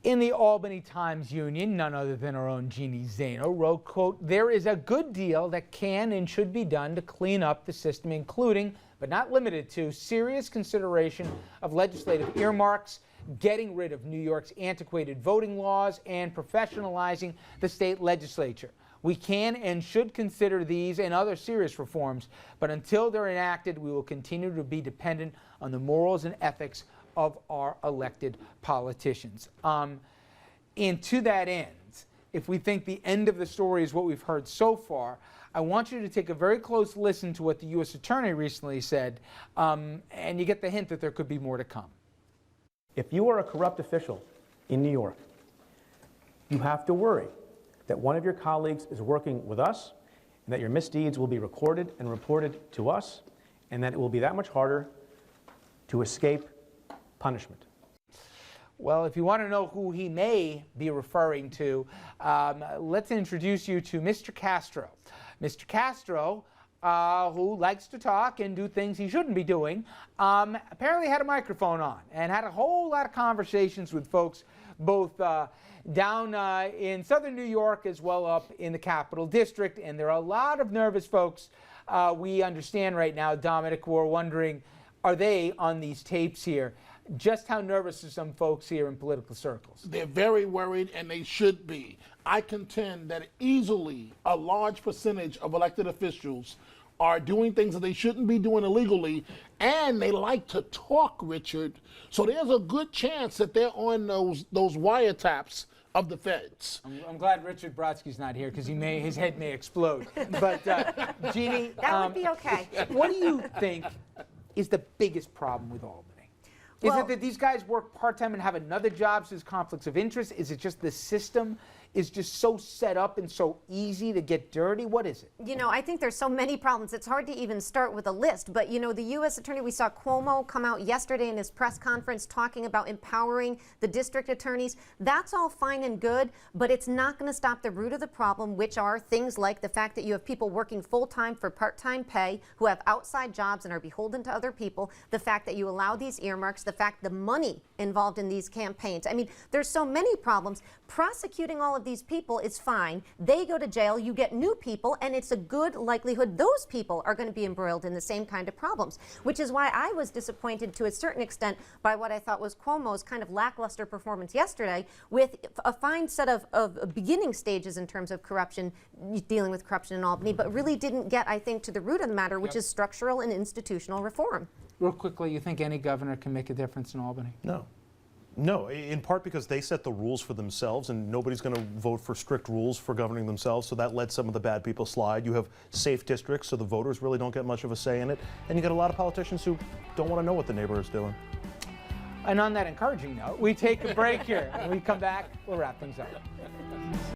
In the Albany Times Union, none other than our own Jeanne Zaino wrote, quote, "There is a good deal that can and should be done to clean up the system, including, but not limited to, serious consideration of legislative earmarks, getting rid of New York's antiquated voting laws, and professionalizing the state legislature. We can and should consider these and other serious reforms, but until they're enacted, we will continue to be dependent on the morals and ethics of our elected politicians." And to that end, if we think the end of the story is what we've heard so far, I want you to take a very close listen to what the U.S. Attorney recently said, and you get the hint that there could be more to come. If you are a corrupt official in New York, you have to worry that one of your colleagues is working with us, and that your misdeeds will be recorded and reported to us, and that it will be that much harder to escape punishment. Well, if you want to know who he may be referring to, let's introduce you to Mr. Castro. Mr. Castro, who likes to talk and do things he shouldn't be doing, apparently had a microphone on and had a whole lot of conversations with folks both down in southern New York as well up in the Capital District. And there are a lot of nervous folks, we understand right now, Dominic, who are wondering, are they on these tapes here? Just how nervous are some folks here in political circles? They're very worried, and they should be. I contend that easily a large percentage of elected officials are doing things that they shouldn't be doing illegally, and they like to talk, Richard. So there's a good chance that they're on those wiretaps of the feds. I'm glad Richard Brodsky's not here because his head may explode. But Jeanne, that would be okay. What do you think is the biggest problem with Albany? Is it that these guys work part-time and have another job, so there's conflicts of interest? Is it just the system is just so set up and so easy to get dirty? What is it? You know, I think there's so many problems. It's hard to even start with a list. But, you know, the U.S. Attorney, we saw Cuomo come out yesterday in his press conference talking about empowering the district attorneys. That's all fine and good, but it's not going to stop the root of the problem, which are things like the fact that you have people working full-time for part-time pay who have outside jobs and are beholden to other people, the fact that you allow these earmarks, the fact the money involved in these campaigns. I mean, there's so many problems. Prosecuting all of these people is fine. They go to jail, you get new people, and it's a good likelihood those people are going to be embroiled in the same kind of problems, which is why I was disappointed to a certain extent by what I thought was Cuomo's kind of lackluster performance yesterday, with a fine set of beginning stages in terms of corruption, dealing with corruption in Albany, but really didn't get, I think, to the root of the matter, which is structural and institutional reform. Real quickly, you think any governor can make a difference in Albany? No. No, in part because they set the rules for themselves, and nobody's going to vote for strict rules for governing themselves, so that let some of the bad people slide. You have safe districts, so the voters really don't get much of a say in it, and you get a lot of politicians who don't want to know what the neighbor is doing. And on that encouraging note, we take a break here. When we come back, we'll wrap things up.